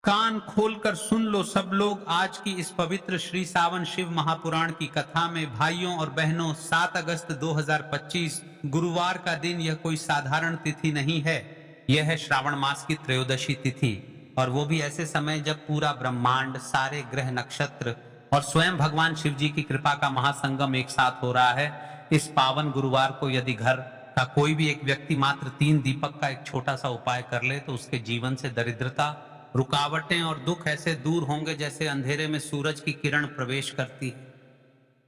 कान खोलकर सुन लो सब लोग आज की इस पवित्र श्री सावन शिव महापुराण की कथा में। भाइयों और बहनों, 7 अगस्त 2025 गुरुवार का दिन यह कोई साधारण तिथि नहीं है। यह है श्रावण मास की त्रयोदशी तिथि, और वो भी ऐसे समय जब पूरा ब्रह्मांड, सारे ग्रह नक्षत्र और स्वयं भगवान शिव जी की कृपा का महासंगम एक साथ हो रहा है। इस पावन गुरुवार को यदि घर का कोई भी एक व्यक्ति मात्र 3 दीपक का एक छोटा सा उपाय कर ले तो उसके जीवन से दरिद्रता, रुकावटें और दुख ऐसे दूर होंगे जैसे अंधेरे में सूरज की किरण प्रवेश करती है।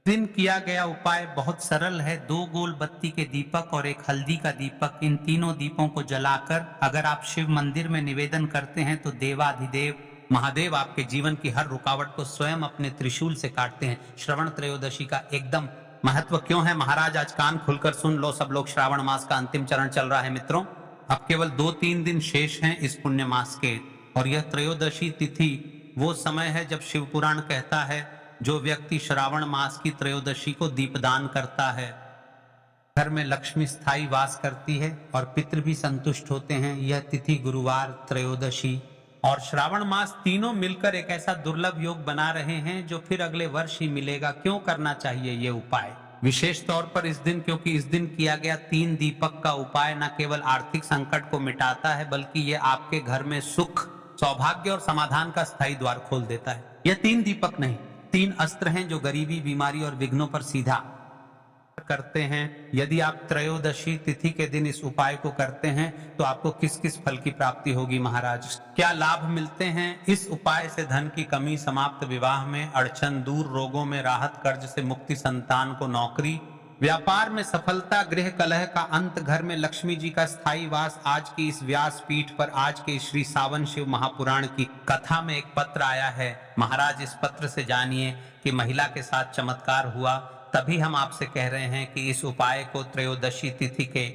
दिन किया गया उपाय बहुत सरल है। 2 गोल बत्ती के दीपक और एक हल्दी का दीपक, इन तीनों दीपों को जलाकर अगर आप शिव मंदिर में निवेदन करते हैं तो देवाधिदेव महादेव आपके जीवन की हर रुकावट को स्वयं अपने त्रिशूल से काटते हैं। श्रवण त्रयोदशी का एकदम महत्व क्यों है महाराज, आज कान खुलकर सुन लो सब लोग। श्रावण मास का अंतिम चरण चल रहा है मित्रों। अब केवल 2-3 दिन शेष हैं इस पुण्य मास के, और यह त्रयोदशी तिथि वो समय है जब शिव पुराण कहता है जो व्यक्ति श्रावण मास की त्रयोदशी को दीपदान करता है, घर में लक्ष्मी स्थायी वास करती है और पितृ भी संतुष्ट होते हैं। यह तिथि गुरुवार, त्रयोदशी और श्रावण मास तीनों मिलकर एक ऐसा दुर्लभ योग बना रहे हैं जो फिर अगले वर्ष ही मिलेगा। क्यों करना चाहिए ये उपाय, विशेष तौर पर इस दिन, क्योंकि इस दिन किया गया 3 दीपक का उपाय न केवल आर्थिक संकट को मिटाता है बल्कि ये आपके घर में सुख, सौभाग्य और समाधान का स्थायी द्वार खोल देता है। यह 3 दीपक नहीं, 3 अस्त्र हैं जो गरीबी, बीमारी और विघ्नों पर सीधा करते हैं। यदि आप त्रयोदशी तिथि के दिन इस उपाय को करते हैं तो आपको किस किस फल की प्राप्ति होगी महाराज, क्या लाभ मिलते हैं। इस उपाय से धन की कमी समाप्त, विवाह में अड़चन दूर, रोगों में राहत, कर्ज से मुक्ति, संतान को नौकरी, व्यापार में सफलता, गृह कलह का अंत, घर में लक्ष्मी जी का स्थायी वास। आज की इस व्यास पीठ पर आज के श्री सावन शिव महापुराण की कथा में एक पत्र आया है महाराज। इस पत्र से जानिए कि महिला के साथ चमत्कार हुआ, तभी हम आपसे कह रहे हैं कि इस उपाय को त्रयोदशी तिथि के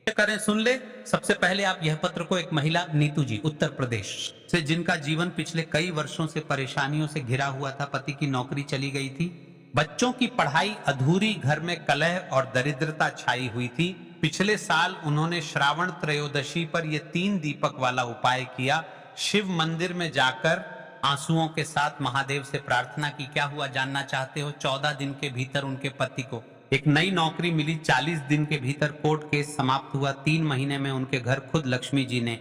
करें। सुन ले, सबसे पहले आप यह पत्र को एक महिला नीतू जी उत्तर प्रदेश से, जिनका जीवन पिछले कई वर्षों से परेशानियों से घिरा हुआ था, पति की नौकरी चली गई थी, बच्चों की पढ़ाई अधूरी, घर में कलह और दरिद्रता छाई हुई थी। पिछले साल उन्होंने श्रावण त्रयोदशी पर यह 3 दीपक वाला उपाय किया। शिव मंदिर में जाकर आंसुओं के साथ महादेव से प्रार्थना की। क्या हुआ जानना चाहते हो? 14 दिन के भीतर उनके पति को एक नई नौकरी मिली। 40 दिन के भीतर कोर्ट केस समाप्त हुआ। 3 महीने में उनके घर खुद लक्ष्मी जी ने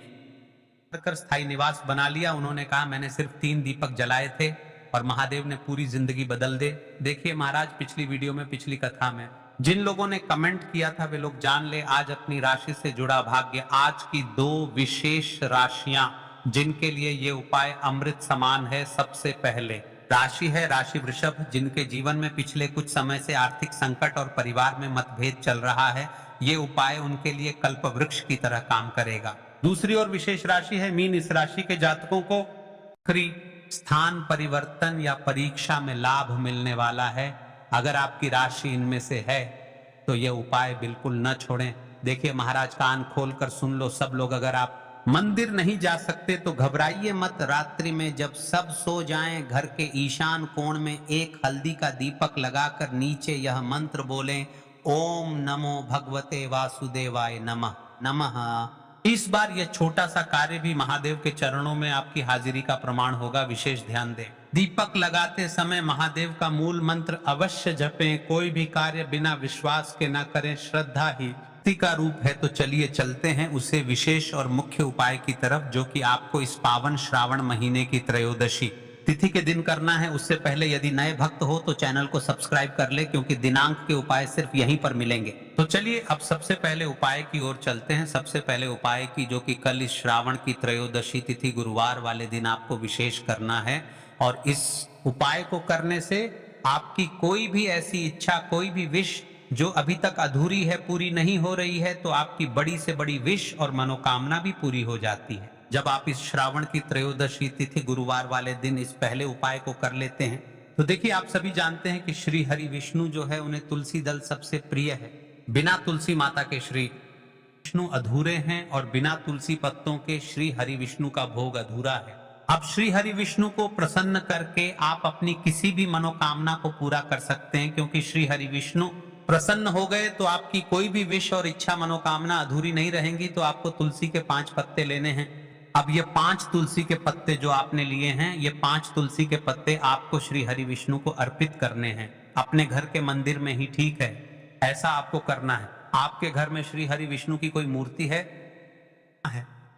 स्थायी निवास बना लिया। उन्होंने कहा मैंने सिर्फ 3 दीपक जलाए थे और महादेव ने पूरी जिंदगी बदल दे। देखिए महाराज, पिछली वीडियो में, पिछली कथा में जिन लोगों ने कमेंट किया था वे लोग जान ले आज अपनी राशि से जुड़ा भाग्य। आज की 2 विशेष राशियां जिनके लिए ये उपाय अमृत समान है। सबसे पहले राशि है राशि वृषभ, जिनके जीवन में पिछले कुछ समय से आर्थिक संकट और परिवार में मतभेद चल रहा है। ये उपाय उनके लिए कल्प वृक्ष की तरह काम करेगा। दूसरी और विशेष राशि है मीन। इस राशि के जातकों को स्थान परिवर्तन या परीक्षा में लाभ मिलने वाला है। अगर आपकी राशि इनमें से है तो यह उपाय बिल्कुल न छोड़ें। देखिए महाराज, कान खोलकर सुन लो सब लोग। अगर आप मंदिर नहीं जा सकते तो घबराइए मत। रात्रि में जब सब सो जाएं, घर के ईशान कोण में एक हल्दी का दीपक लगाकर नीचे यह मंत्र बोलें, ओम नमो भगवते वासुदेवाय नमः नमः। इस बार यह छोटा सा कार्य भी महादेव के चरणों में आपकी हाजिरी का प्रमाण होगा। विशेष ध्यान दें, दीपक लगाते समय महादेव का मूल मंत्र अवश्य जपें। कोई भी कार्य बिना विश्वास के न करें। श्रद्धा ही का रूप है। तो चलिए चलते हैं उसे विशेष और मुख्य उपाय की तरफ, जो कि आपको इस पावन श्रावण महीने की त्रयोदशी तिथि के दिन करना है। उससे पहले यदि नए भक्त हो तो चैनल को सब्सक्राइब कर ले, क्योंकि दिनांक के उपाय सिर्फ यहीं पर मिलेंगे। तो चलिए अब सबसे पहले उपाय की ओर चलते हैं। सबसे पहले उपाय की, जो कि कल इस श्रावण की त्रयोदशी तिथि गुरुवार वाले दिन आपको विशेष करना है। और इस उपाय को करने से आपकी कोई भी ऐसी इच्छा, कोई भी विश जो अभी तक अधूरी है, पूरी नहीं हो रही है, तो आपकी बड़ी से बड़ी विश और मनोकामना भी पूरी हो जाती है जब आप इस श्रावण की त्रयोदशी तिथि गुरुवार वाले दिन इस पहले उपाय को कर लेते हैं। तो देखिए, आप सभी जानते हैं कि श्री हरि विष्णु जो है उन्हें तुलसी दल सबसे प्रिय है। बिना तुलसी माता के श्री विष्णु अधूरे हैं और बिना तुलसी पत्तों के श्री हरि विष्णु का भोग अधूरा है। अब श्री हरि विष्णु को प्रसन्न करके आप अपनी किसी भी मनोकामना को पूरा कर सकते हैं, क्योंकि श्री हरि विष्णु प्रसन्न हो गए तो आपकी कोई भी विश और इच्छा, मनोकामना अधूरी नहीं रहेंगी। तो आपको तुलसी के 5 पत्ते लेने हैं अब ये 5 तुलसी के पत्ते जो आपने लिए हैं, ये 5 तुलसी के पत्ते आपको श्री हरि विष्णु को अर्पित करने हैं। अपने घर के मंदिर में ही ठीक है, ऐसा आपको करना है। आपके घर में श्री हरि विष्णु की कोई मूर्ति है,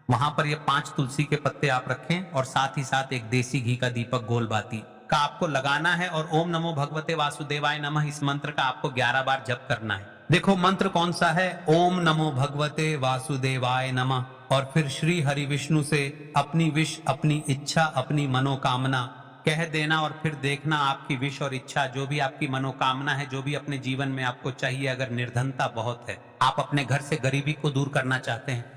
वहां पर ये 5 तुलसी के पत्ते आप रखें और साथ ही साथ एक देसी घी का दीपक गोल बाती का आपको लगाना है और ओम नमो भगवते वासुदेवाय नमः इस मंत्र का आपको 11 बार जप करना है। देखो मंत्र कौन सा है, ओम नमो भगवते वासुदेवाय नमः, और फिर श्री हरि विष्णु से अपनी विश, अपनी इच्छा, अपनी मनोकामना कह देना और फिर देखना आपकी विश और इच्छा, जो भी आपकी मनोकामना है, जो भी अपने जीवन में आपको चाहिए, अगर निर्धनता बहुत है, आप अपने घर से गरीबी को दूर करना चाहते हैं,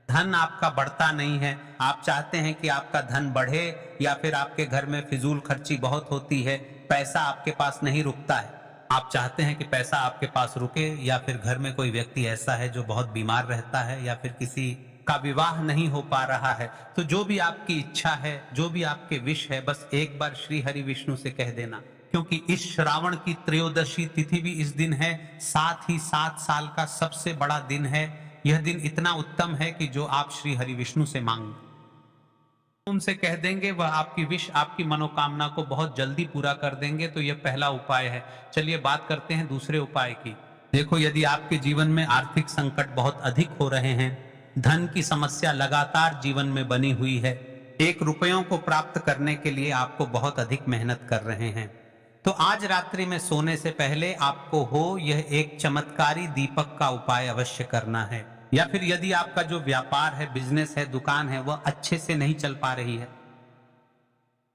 धन आपका बढ़ता नहीं है, आप चाहते हैं कि आपका धन बढ़े, या फिर आपके घर में फिजूल खर्ची बहुत होती है, पैसा आपके पास नहीं रुकता है, आप चाहते हैं कि पैसा आपके पास रुके, या फिर घर में कोई व्यक्ति ऐसा है जो बहुत बीमार रहता है, या फिर किसी का विवाह नहीं हो पा रहा है, तो जो भी आपकी इच्छा है, जो भी आपके विश है, बस एक बार श्री हरि विष्णु से कह देना। क्योंकि इस श्रावण की त्रयोदशी तिथि भी इस दिन है, साथ ही 7 साल का सबसे बड़ा दिन है। यह दिन इतना उत्तम है कि जो आप श्री हरि विष्णु से मांग उनसे कह देंगे, वह आपकी विश, आपकी मनोकामना को बहुत जल्दी पूरा कर देंगे। तो यह पहला उपाय है। चलिए बात करते हैं दूसरे उपाय की। देखो, यदि आपके जीवन में आर्थिक संकट बहुत अधिक हो रहे हैं, धन की समस्या लगातार जीवन में बनी हुई है, 1 रुपयों को प्राप्त करने के लिए आपको बहुत अधिक मेहनत कर रहे हैं, तो आज रात्रि में सोने से पहले आपको यह एक चमत्कारी दीपक का उपाय अवश्य करना है। या फिर यदि आपका जो व्यापार है, बिजनेस है, दुकान है, वह अच्छे से नहीं चल पा रही है,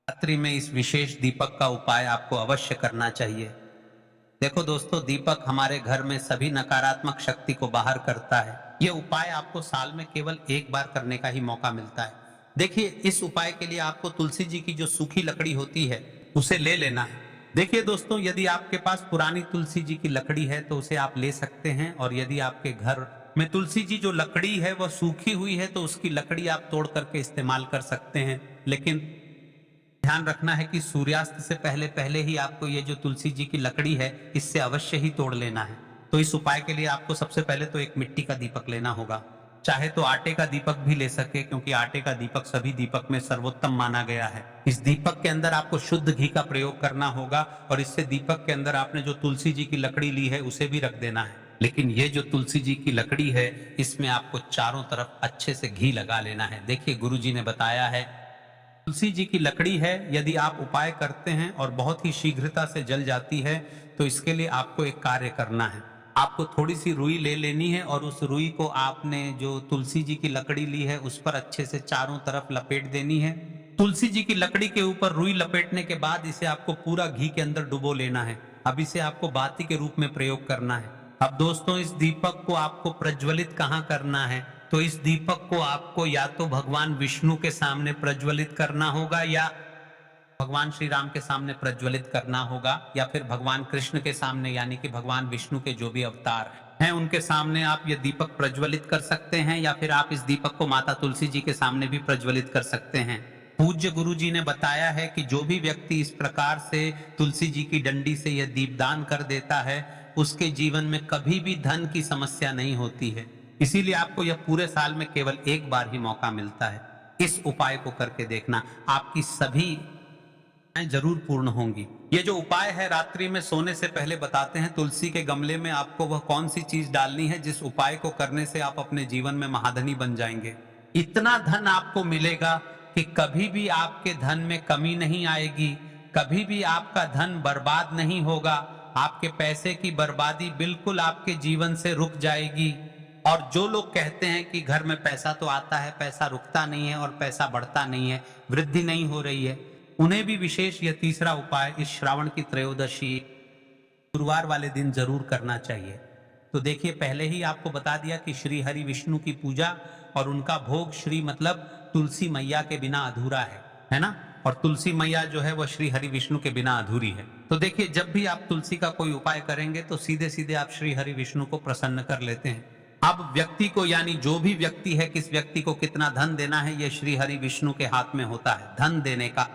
रात्रि में इस विशेष दीपक का उपाय आपको अवश्य करना चाहिए। देखो दोस्तों, दीपक हमारे घर में सभी नकारात्मक शक्ति को बाहर करता है। यह उपाय आपको साल में केवल 1 बार करने का ही मौका मिलता है। देखिए, इस उपाय के लिए आपको तुलसी जी की जो सूखी लकड़ी होती है उसे ले लेना है। देखिए दोस्तों, यदि आपके पास पुरानी तुलसी जी की लकड़ी है तो उसे आप ले सकते हैं, और यदि आपके घर में तुलसी जी जो लकड़ी है वह सूखी हुई है तो उसकी लकड़ी आप तोड़ करके इस्तेमाल कर सकते हैं। लेकिन ध्यान रखना है कि सूर्यास्त से पहले पहले ही आपको ये जो तुलसी जी की लकड़ी है इससे अवश्य ही तोड़ लेना है। तो इस उपाय के लिए आपको सबसे पहले तो एक मिट्टी का दीपक लेना होगा, चाहे तो आटे का दीपक भी ले सके, क्योंकि आटे का दीपक सभी दीपक में सर्वोत्तम माना गया है। इस दीपक के अंदर आपको शुद्ध घी का प्रयोग करना होगा, और इससे दीपक के अंदर आपने जो तुलसी जी की लकड़ी ली है उसे भी रख देना है। लेकिन ये जो तुलसी जी की लकड़ी है, इसमें आपको चारों तरफ अच्छे से घी लगा लेना है। देखिए, गुरु जी ने बताया है, तुलसी जी की लकड़ी है, यदि आप उपाय करते हैं और बहुत ही शीघ्रता से जल जाती है, तो इसके लिए आपको एक कार्य करना है। आपको थोड़ी सी रुई ले लेनी है, और उस रुई को आपने जो तुलसी जी की लकड़ी ली है उस पर अच्छे से चारों तरफ लपेट देनी है। तुलसी जी की लकड़ी के ऊपर रुई लपेटने के बाद इसे आपको पूरा घी के अंदर डुबो लेना है। अब इसे आपको बाती के रूप में प्रयोग करना है। अब दोस्तों, इस दीपक को आपको प्रज्वलित कहाँ करना है, तो इस दीपक को आपको या तो भगवान विष्णु के सामने प्रज्वलित करना होगा, या भगवान श्री राम के सामने प्रज्वलित करना होगा, या फिर भगवान कृष्ण के सामने, यानी कि भगवान विष्णु के जो भी अवतार हैं उनके सामने आप ये दीपक प्रज्वलित कर सकते हैं, या फिर आप इस दीपक को माता तुलसी जी के सामने भी प्रज्वलित कर सकते हैं। पूज्य गुरु जी ने बताया है कि जो भी व्यक्ति इस प्रकार से तुलसी जी की डंडी से यह दीपदान कर देता है, उसके जीवन में कभी भी धन की समस्या नहीं होती है। इसीलिए आपको यह पूरे साल में केवल 1 बार ही मौका मिलता है। इस उपाय को करके देखना, आपकी सभी जरूर पूर्ण होंगी। ये जो उपाय है रात्रि में सोने से पहले बताते हैं, तुलसी के गमले में आपको वह कौन सी चीज डालनी है जिस उपाय को करने से आप अपने जीवन में महाधनी बन जाएंगे। इतना धन आपको मिलेगा कि कभी भी आपके धन में कमी नहीं आएगी, कभी भी आपका धन बर्बाद नहीं होगा, आपके पैसे की बर्बादी बिल्कुल आपके जीवन से रुक जाएगी। और जो लोग कहते हैं कि घर में पैसा तो आता है, पैसा रुकता नहीं है और पैसा बढ़ता नहीं है, वृद्धि नहीं हो रही है, उन्हें भी विशेष यह तीसरा उपाय इस श्रावण की त्रयोदशी गुरुवार वाले दिन जरूर करना चाहिए। तो देखिए, पहले ही आपको बता दिया कि श्री हरि विष्णु की पूजा और उनका भोग, श्री मतलब तुलसी मैया के बिना अधूरा है ना, और तुलसी मैया जो है वह श्री हरि विष्णु के बिना अधूरी है। तो देखिए, जब भी आप तुलसी का कोई उपाय करेंगे तो सीधे सीधे आप श्री हरि विष्णु को प्रसन्न कर लेते हैं। अब व्यक्ति को, यानी जो भी व्यक्ति है, किस व्यक्ति को कितना धन देना है, यह श्री हरि विष्णु के हाथ में होता है। धन देने का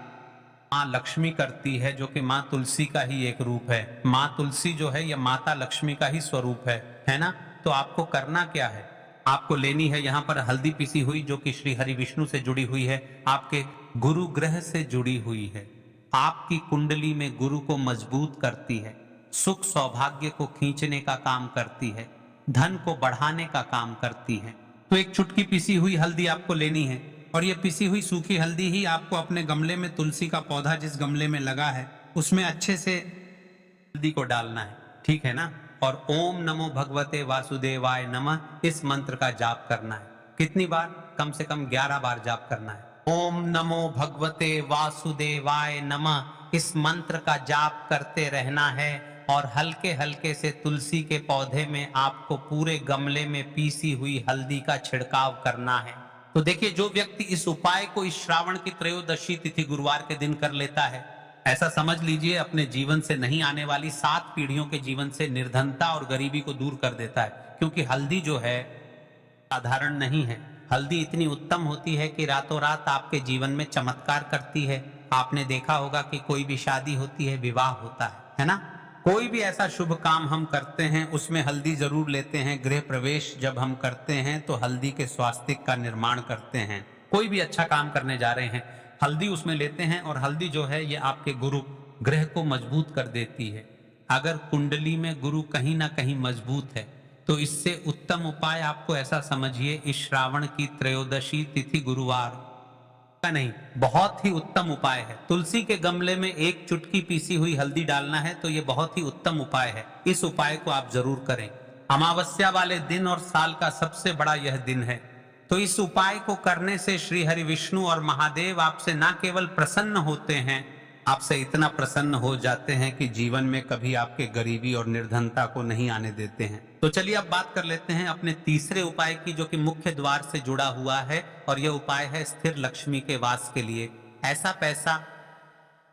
माँ लक्ष्मी करती है, जो कि माँ तुलसी का ही एक रूप है। माँ तुलसी जो है यह माता लक्ष्मी का ही स्वरूप है ना। तो आपको करना क्या है, आपको लेनी है यहाँ पर हल्दी पिसी हुई, जो कि श्री हरि विष्णु से जुड़ी हुई है, आपके गुरु ग्रह से जुड़ी हुई है, आपकी कुंडली में गुरु को मजबूत करती है, सुख सौभाग्य को खींचने का काम करती है, धन को बढ़ाने का काम करती है। तो एक चुटकी पिसी हुई हल्दी आपको लेनी है, और ये पिसी हुई सूखी हल्दी ही आपको अपने गमले में, तुलसी का पौधा जिस गमले में लगा है उसमें अच्छे से हल्दी को डालना है, ठीक है ना। और ओम नमो भगवते वासुदेवाय नमः इस मंत्र का जाप करना है। कितनी बार? कम से कम 11 बार जाप करना है। ओम नमो भगवते वासुदेवाय नमः इस मंत्र का जाप करते रहना है, और हल्के हल्के से तुलसी के पौधे में आपको पूरे गमले में पीसी हुई हल्दी का छिड़काव करना है। तो देखिए, जो व्यक्ति इस उपाय को इस श्रावण की त्रयोदशी तिथि गुरुवार के दिन कर लेता है, ऐसा समझ लीजिए अपने जीवन से नहीं आने वाली 7 पीढ़ियों के जीवन से निर्धनता और गरीबी को दूर कर देता है। क्योंकि हल्दी जो है साधारण नहीं है, हल्दी इतनी उत्तम होती है कि रातों रात आपके जीवन में चमत्कार करती है। आपने देखा होगा कि कोई भी शादी होती है, विवाह होता है ना, कोई भी ऐसा शुभ काम हम करते हैं उसमें हल्दी जरूर लेते हैं। गृह प्रवेश जब हम करते हैं तो हल्दी के स्वास्तिक का निर्माण करते हैं। कोई भी अच्छा काम करने जा रहे हैं, हल्दी उसमें लेते हैं, और हल्दी जो है ये आपके गुरु ग्रह को मजबूत कर देती है। अगर कुंडली में गुरु कहीं ना कहीं मजबूत है तो इससे उत्तम उपाय आपको ऐसा समझिए, इस श्रावण की त्रयोदशी तिथि गुरुवार का नहीं, बहुत ही उत्तम उपाय है। तुलसी के गमले में एक चुटकी पीसी हुई हल्दी डालना है, तो ये बहुत ही उत्तम उपाय है। इस उपाय को आप जरूर करें। अमावस्या वाले दिन और साल का सबसे बड़ा यह दिन है, तो इस उपाय को करने से श्री हरि विष्णु और महादेव आपसे ना केवल प्रसन्न होते हैं, आपसे इतना प्रसन्न हो जाते हैं कि जीवन में कभी आपके गरीबी और निर्धनता को नहीं आने देते हैं। तो चलिए अब बात कर लेते हैं अपने तीसरे उपाय की, जो कि मुख्य द्वार से जुड़ा हुआ है, और यह उपाय है स्थिर लक्ष्मी के वास के लिए। ऐसा पैसा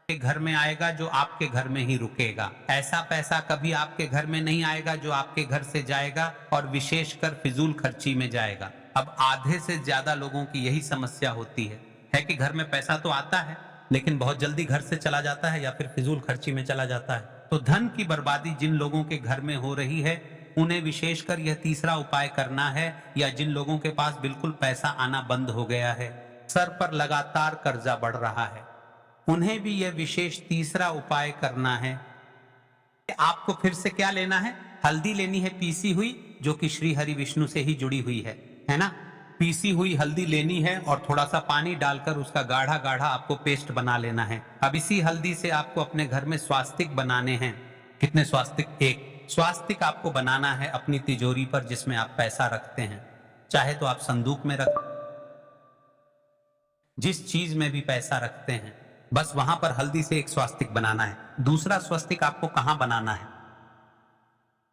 के घर में आएगा जो आपके घर में ही रुकेगा। ऐसा पैसा कभी आपके घर में नहीं आएगा जो आपके घर से जाएगा, और विशेषकर फिजूल खर्ची में जाएगा। अब आधे से ज्यादा लोगों की यही समस्या होती है कि घर में पैसा तो आता है लेकिन बहुत जल्दी घर से चला जाता है या फिर फिजूल खर्ची में चला जाता है। तो धन की बर्बादी जिन लोगों के घर में हो रही है उन्हें विशेषकर यह तीसरा उपाय करना है, या जिन लोगों के पास बिल्कुल पैसा आना बंद हो गया है, सर पर लगातार कर्जा बढ़ रहा है, उन्हें भी यह विशेष तीसरा उपाय करना है। आपको फिर से क्या लेना है? हल्दी लेनी है पीसी हुई, जो कि श्री हरि विष्णु से ही जुड़ी हुई है ना। पीसी हुई हल्दी लेनी है और थोड़ा सा पानी डालकर उसका गाढ़ा गाढ़ा आपको पेस्ट बना लेना है। अब इसी हल्दी से आपको अपने घर में स्वास्तिक बनाने हैं। कितने स्वास्तिक? एक स्वास्तिक आपको बनाना है अपनी तिजोरी पर, जिसमें आप पैसा रखते हैं। चाहे तो आप संदूक में रख, जिस चीज में भी पैसा रखते हैं, बस वहां पर हल्दी से एक स्वास्तिक बनाना है। दूसरा स्वास्तिक आपको कहां बनाना है?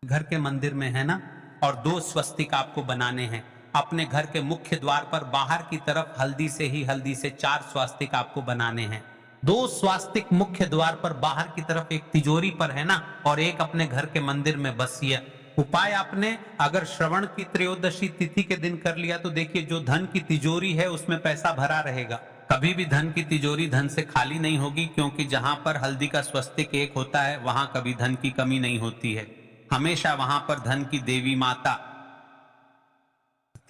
घर के मंदिर में, है ना। और 2 स्वस्तिक आपको बनाने हैं अपने घर के मुख्य द्वार पर बाहर की तरफ। हल्दी से 4 स्वास्तिक आपको बनाने हैं। 2 स्वास्तिक मुख्य द्वार पर बाहर की तरफ, एक तिजोरी पर, है ना, और एक अपने घर के मंदिर में। बस ये उपाय आपने अगर श्रवण की त्रयोदशी तिथि के दिन कर लिया तो देखिए, जो धन की तिजोरी है उसमें पैसा भरा रहेगा। कभी भी धन की तिजोरी धन से खाली नहीं होगी, क्योंकि जहां पर हल्दी का स्वस्तिक एक होता है वहां कभी धन की कमी नहीं होती है। हमेशा वहां पर धन की देवी माता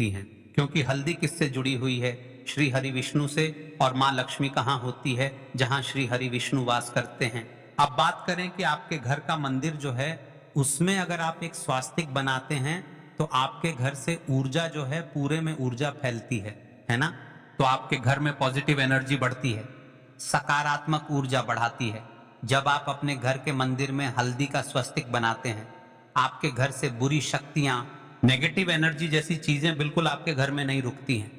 हैं, क्योंकि हल्दी किससे जुड़ी हुई है? श्री हरि विष्णु से। और मां लक्ष्मी कहां होती है? जहां श्री हरि विष्णु वास करते हैं। अब बात करें कि आपके घर का मंदिर जो है उसमें अगर आप एक स्वास्तिक बनाते हैं तो आपके घर से ऊर्जा जो है, पूरे में ऊर्जा फैलती है ना। तो आपके घर में पॉजिटिव एनर्जी बढ़ती है, सकारात्मक ऊर्जा बढ़ाती है। जब आप अपने घर के मंदिर में हल्दी का स्वस्तिक बनाते हैं, आपके घर से बुरी शक्तियां, नेगेटिव एनर्जी जैसी चीजें बिल्कुल आपके घर में नहीं रुकती हैं।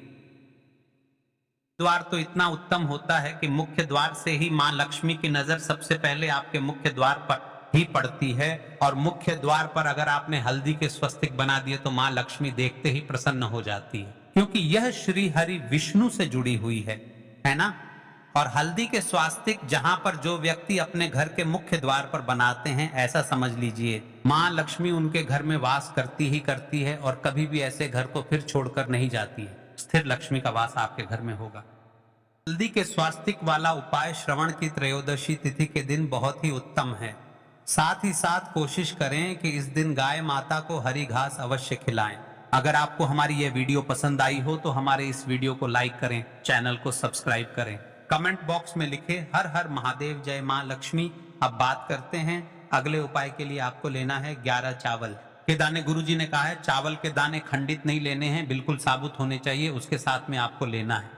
द्वार तो इतना उत्तम होता है कि मुख्य द्वार से ही मां लक्ष्मी की नजर सबसे पहले आपके मुख्य द्वार पर ही पड़ती है, और मुख्य द्वार पर अगर आपने हल्दी के स्वस्तिक बना दिए तो मां लक्ष्मी देखते ही प्रसन्न हो जाती है, क्योंकि यह श्री हरि विष्णु से जुड़ी हुई है ना। और हल्दी के स्वास्तिक जहां पर जो व्यक्ति अपने घर के मुख्य द्वार पर बनाते हैं, ऐसा समझ लीजिए मां लक्ष्मी उनके घर में वास करती ही करती है, और कभी भी ऐसे घर को फिर छोड़कर नहीं जाती है। स्थिर लक्ष्मी का वास आपके घर में होगा। हल्दी के स्वास्तिक वाला उपाय श्रवण की त्रयोदशी तिथि के दिन बहुत ही उत्तम है। साथ ही साथ कोशिश करें कि इस दिन गाय माता को हरी घास अवश्य खिलाएं। अगर आपको हमारी यह वीडियो पसंद आई हो तो हमारे इस वीडियो को लाइक करें, चैनल को सब्सक्राइब करें, कमेंट बॉक्स में लिखे हर हर महादेव, जय मां लक्ष्मी। अब बात करते हैं अगले उपाय के लिए। आपको लेना है 11 चावल के दाने। गुरुजी ने कहा है चावल के दाने खंडित नहीं लेने हैं, बिल्कुल साबुत होने चाहिए, उसके साथ में आपको लेना है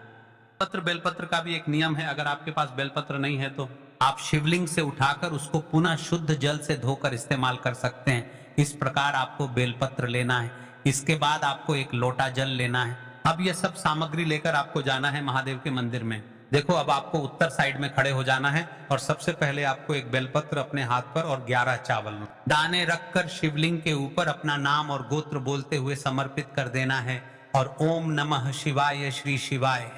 पत्र। बेलपत्र का भी एक नियम है, अगर आपके पास बेलपत्र नहीं है तो आप शिवलिंग से उठाकर उसको पुनः शुद्ध जल से धोकर इस्तेमाल कर सकते हैं। इस प्रकार आपको बेलपत्र लेना है। इसके बाद आपको एक लोटा जल लेना है। अब यह सब सामग्री लेकर आपको जाना है महादेव के मंदिर में। देखो, अब आपको उत्तर साइड में खड़े हो जाना है और सबसे पहले आपको एक बेलपत्र अपने हाथ पर और 11 चावल दाने रखकर शिवलिंग के ऊपर अपना नाम और गोत्र बोलते हुए समर्पित कर देना है और ओम नमः शिवाय श्री शिवाय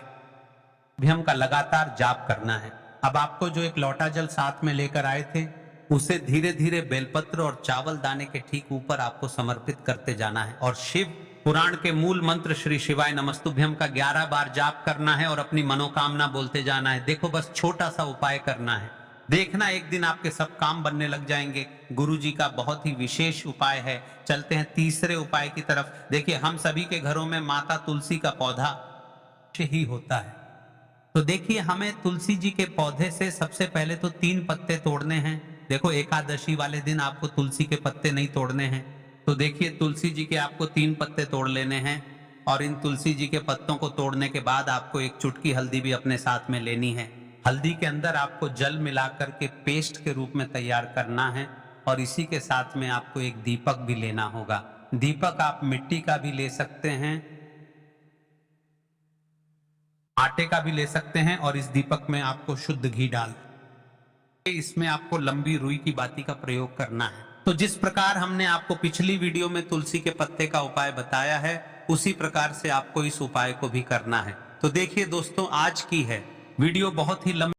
अभ्यम का लगातार जाप करना है। अब आपको जो एक लोटा जल साथ में लेकर आए थे उसे धीरे धीरे बेलपत्र और चावल दाने के ठीक ऊपर आपको समर्पित करते जाना है और शिव पुराण के मूल मंत्र श्री शिवाय नमस्तुभ्यम का 11 बार जाप करना है और अपनी मनोकामना बोलते जाना है। देखो, बस छोटा सा उपाय करना है, देखना एक दिन आपके सब काम बनने लग जाएंगे। गुरुजी का बहुत ही विशेष उपाय है। चलते हैं तीसरे उपाय की तरफ। देखिए, हम सभी के घरों में माता तुलसी का पौधा ही होता है, तो देखिए हमें तुलसी जी के पौधे से सबसे पहले तो 3 पत्ते तोड़ने हैं। देखो, एकादशी वाले दिन आपको तुलसी के पत्ते नहीं तोड़ने हैं, तो देखिए तुलसी जी के आपको 3 पत्ते तोड़ लेने हैं और इन तुलसी जी के पत्तों को तोड़ने के बाद आपको एक चुटकी हल्दी भी अपने साथ में लेनी है। हल्दी के अंदर आपको जल मिलाकर के पेस्ट के रूप में तैयार करना है और इसी के साथ में आपको एक दीपक भी लेना होगा। दीपक आप मिट्टी का भी ले सकते हैं, आटे का भी ले सकते हैं और इस दीपक में आपको शुद्ध घी डाल, इसमें आपको लंबी रुई की बाती का प्रयोग करना है। तो जिस प्रकार हमने आपको पिछली वीडियो में तुलसी के पत्ते का उपाय बताया है उसी प्रकार से आपको इस उपाय को भी करना है। तो देखिए दोस्तों, आज की है वीडियो बहुत ही लंबी